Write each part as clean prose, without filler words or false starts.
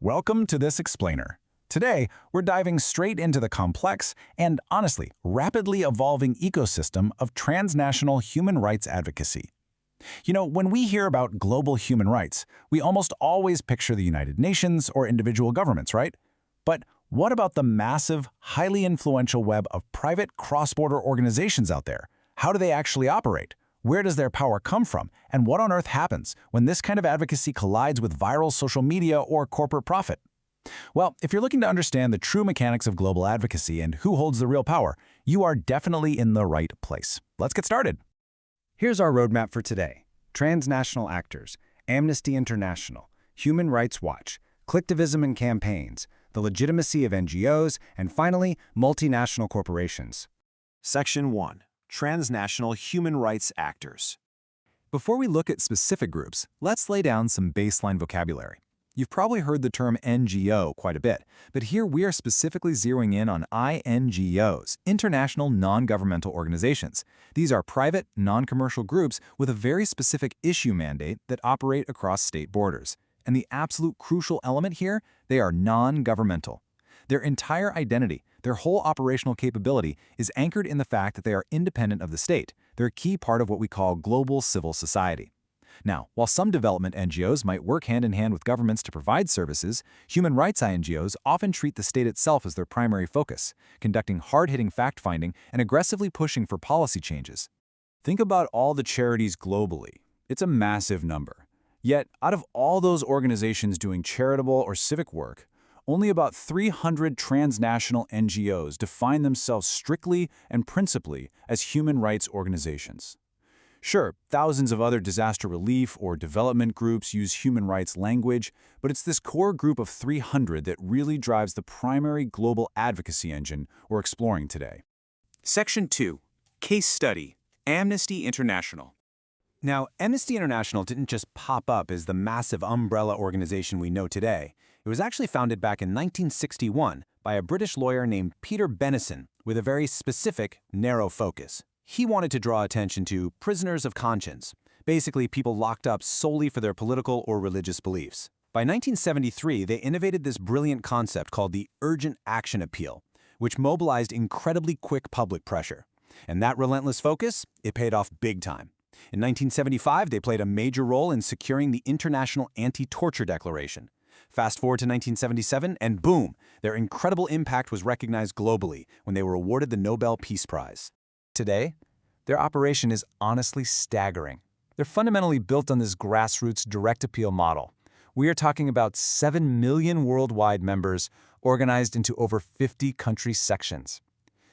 Welcome to this explainer. Today, we're diving straight into the complex and, honestly, rapidly evolving ecosystem of transnational human rights advocacy. When we hear about global human rights, we almost always picture the United Nations or individual governments, right? But what about the massive, highly influential web of private cross-border organizations out there? How do they actually operate? Where does their power come from? And what on earth happens when this kind of advocacy collides with viral social media or corporate profit? Well, if you're looking to understand the true mechanics of global advocacy and who holds the real power, you are definitely in the right place. Let's get started. Here's our roadmap for today. Transnational actors, Amnesty International, Human Rights Watch, Activism and campaigns, the legitimacy of NGOs, and finally, multinational corporations. Section 1. Transnational human rights actors. Before we look at specific groups, let's lay down some baseline vocabulary. You've probably heard the term NGO quite a bit, but here we are specifically zeroing in on INGOs, International Non-Governmental Organizations. These are private, non-commercial groups with a very specific issue mandate that operate across state borders. And the absolute crucial element here, they are non-governmental. Their entire identity, their whole operational capability is anchored in the fact that they are independent of the state. They're a key part of what we call global civil society. Now, while some development NGOs might work hand in hand with governments to provide services, human rights NGOs often treat the state itself as their primary focus, conducting hard-hitting fact-finding and aggressively pushing for policy changes. Think about all the charities globally. It's a massive number. Yet, out of all those organizations doing charitable or civic work, only about 300 transnational NGOs define themselves strictly and principally as human rights organizations. Sure, thousands of other disaster relief or development groups use human rights language, but it's this core group of 300 that really drives the primary global advocacy engine we're exploring today. Section 2. Case Study. Amnesty International. Now, Amnesty International didn't just pop up as the massive umbrella organization we know today. It was actually founded back in 1961 by a British lawyer named Peter Benison with a very specific, narrow focus. He wanted to draw attention to prisoners of conscience, basically people locked up solely for their political or religious beliefs. By 1973, they innovated this brilliant concept called the Urgent Action Appeal, which mobilized incredibly quick public pressure. And that relentless focus, it paid off big time. In 1975, they played a major role in securing the International Anti-Torture Declaration. Fast forward to 1977, and boom, their incredible impact was recognized globally when they were awarded the Nobel Peace Prize. Today, their operation is honestly staggering. They're fundamentally built on this grassroots direct appeal model. We are talking about 7 million worldwide members organized into over 50 country sections.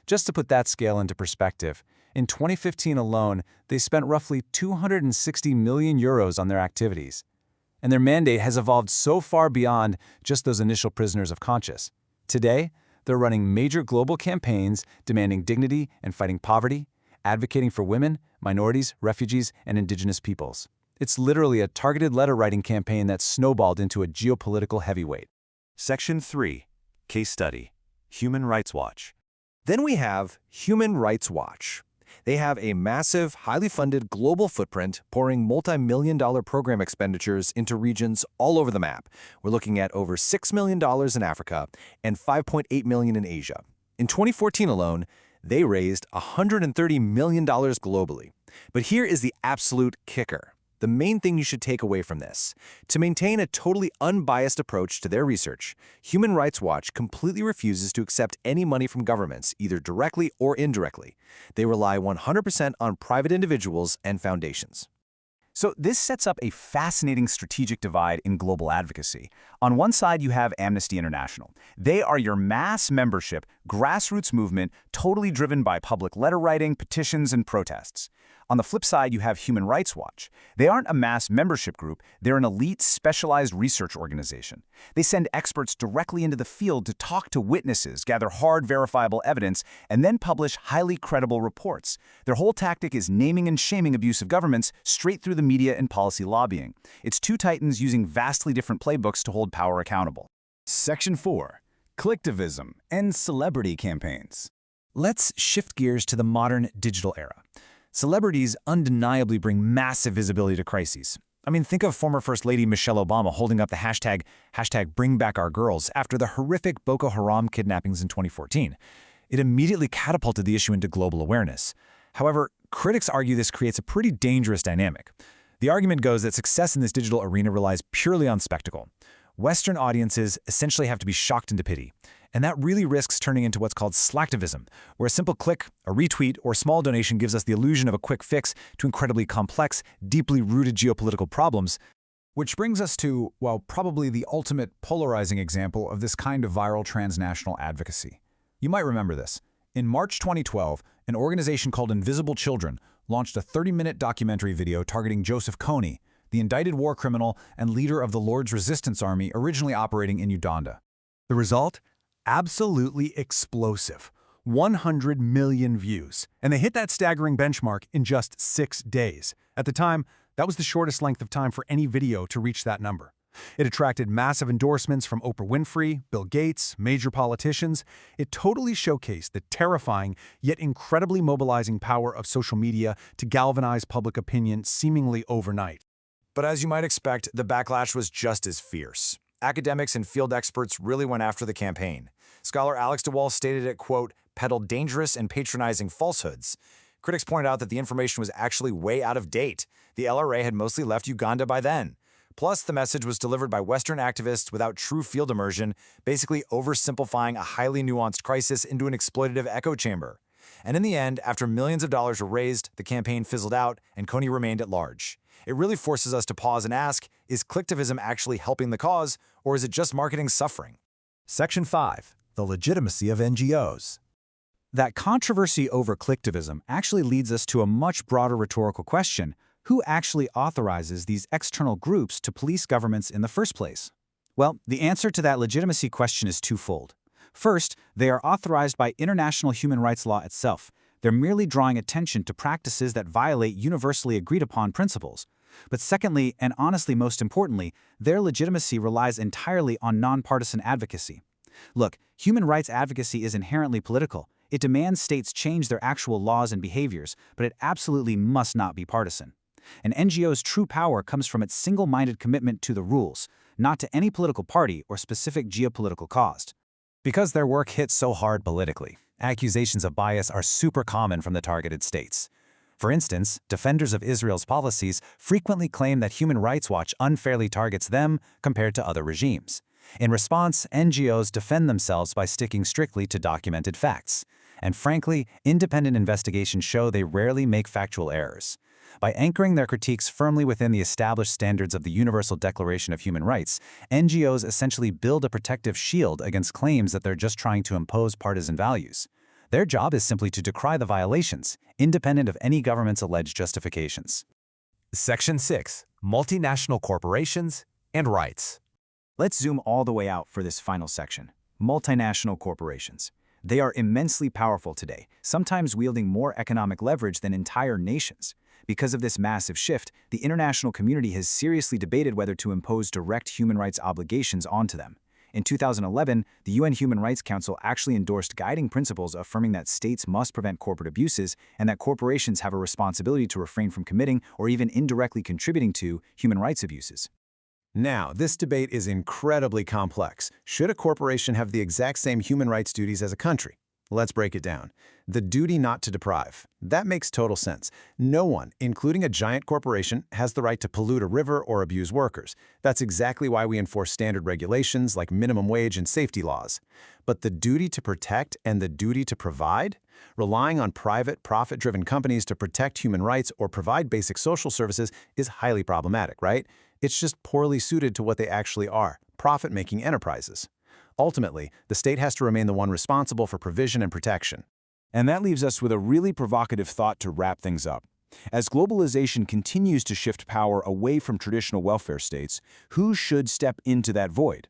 Just to put that scale into perspective, in 2015 alone, they spent roughly 260 million euros on their activities. And their mandate has evolved so far beyond just those initial prisoners of conscience. Today, they're running major global campaigns demanding dignity and fighting poverty, advocating for women, minorities, refugees, and indigenous peoples. It's literally a targeted letter-writing campaign that's snowballed into a geopolitical heavyweight. Section 3. Case Study. Human Rights Watch. Then we have Human Rights Watch. They have a massive, highly funded global footprint, pouring multi-million-dollar program expenditures into regions all over the map. We're looking at over $6 million in Africa and $5.8 million in Asia. In 2014 alone, they raised $130 million globally. But here is the absolute kicker. The main thing you should take away from this. To maintain a totally unbiased approach to their research, Human Rights Watch completely refuses to accept any money from governments, either directly or indirectly. They rely 100% on private individuals and foundations. So this sets up a fascinating strategic divide in global advocacy. On one side, you have Amnesty International. They are your mass membership, grassroots movement, totally driven by public letter writing, petitions, and protests. On the flip side, you have Human Rights Watch. They aren't a mass membership group, they're an elite, specialized research organization. They send experts directly into the field to talk to witnesses, gather hard, verifiable evidence, and then publish highly credible reports. Their whole tactic is naming and shaming abusive governments straight through the media and policy lobbying. It's two titans using vastly different playbooks to hold power accountable. Section 4. Activism and celebrity campaigns. Let's shift gears to the modern digital era. Celebrities undeniably bring massive visibility to crises. I mean, think of former First Lady Michelle Obama holding up the hashtag #BringBackOurGirls after the horrific Boko Haram kidnappings in 2014. It immediately catapulted the issue into global awareness. However, critics argue this creates a pretty dangerous dynamic. The argument goes that success in this digital arena relies purely on spectacle. Western audiences essentially have to be shocked into pity. And that really risks turning into what's called slacktivism, where a simple click, a retweet, or small donation gives us the illusion of a quick fix to incredibly complex, deeply rooted geopolitical problems. Which brings us to, well, probably the ultimate polarizing example of this kind of viral transnational advocacy. You might remember this. In March 2012, an organization called Invisible Children launched a 30-minute documentary video targeting Joseph Kony, the indicted war criminal and leader of the Lord's Resistance Army originally operating in Uganda. The result? Absolutely explosive. 100 million views. And they hit that staggering benchmark in just 6 days. At the time, that was the shortest length of time for any video to reach that number. It attracted massive endorsements from Oprah Winfrey, Bill Gates, major politicians. It totally showcased the terrifying yet incredibly mobilizing power of social media to galvanize public opinion seemingly overnight. But as you might expect, the backlash was just as fierce. Academics and field experts really went after the campaign. Scholar Alex DeWall stated it, quote, peddled dangerous and patronizing falsehoods. Critics pointed out that the information was actually way out of date. The LRA had mostly left Uganda by then. Plus, the message was delivered by Western activists without true field immersion, basically oversimplifying a highly nuanced crisis into an exploitative echo chamber. And in the end, after millions of dollars were raised, the campaign fizzled out and Kony remained at large. It really forces us to pause and ask, is clicktivism actually helping the cause, or is it just marketing suffering? Section 5. The legitimacy of NGOs. That controversy over clicktivism actually leads us to a much broader rhetorical question. Who actually authorizes these external groups to police governments in the first place? Well, the answer to that legitimacy question is twofold. First, they are authorized by international human rights law itself. They're merely drawing attention to practices that violate universally agreed-upon principles. But secondly, and honestly most importantly, their legitimacy relies entirely on nonpartisan advocacy. Look, human rights advocacy is inherently political. It demands states change their actual laws and behaviors, but it absolutely must not be partisan. An NGO's true power comes from its single-minded commitment to the rules, not to any political party or specific geopolitical cause. Because their work hits so hard politically, accusations of bias are super common from the targeted states. For instance, defenders of Israel's policies frequently claim that Human Rights Watch unfairly targets them compared to other regimes. In response, NGOs defend themselves by sticking strictly to documented facts. And frankly, independent investigations show they rarely make factual errors. By anchoring their critiques firmly within the established standards of the Universal Declaration of Human Rights, NGOs essentially build a protective shield against claims that they're just trying to impose partisan values. Their job is simply to decry the violations, independent of any government's alleged justifications. Section 6. Multinational corporations and rights. Let's zoom all the way out for this final section. Multinational corporations. They are immensely powerful today, sometimes wielding more economic leverage than entire nations. Because of this massive shift, the international community has seriously debated whether to impose direct human rights obligations onto them. In 2011, the UN Human Rights Council actually endorsed guiding principles affirming that states must prevent corporate abuses and that corporations have a responsibility to refrain from committing or even indirectly contributing to human rights abuses. Now, this debate is incredibly complex. Should a corporation have the exact same human rights duties as a country? Let's break it down. The duty not to deprive. That makes total sense. No one, including a giant corporation, has the right to pollute a river or abuse workers. That's exactly why we enforce standard regulations like minimum wage and safety laws. But the duty to protect and the duty to provide? Relying on private, profit-driven companies to protect human rights or provide basic social services is highly problematic, right? It's just poorly suited to what they actually are, profit-making enterprises. Ultimately, the state has to remain the one responsible for provision and protection. And that leaves us with a really provocative thought to wrap things up. As globalization continues to shift power away from traditional welfare states, who should step into that void?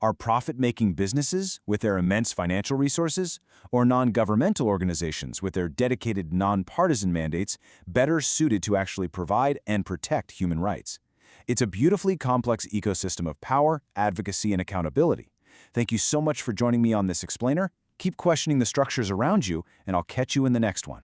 Are profit-making businesses with their immense financial resources, or non-governmental organizations with their dedicated nonpartisan mandates better suited to actually provide and protect human rights? It's a beautifully complex ecosystem of power, advocacy, and accountability. Thank you so much for joining me on this explainer. Keep questioning the structures around you, and I'll catch you in the next one.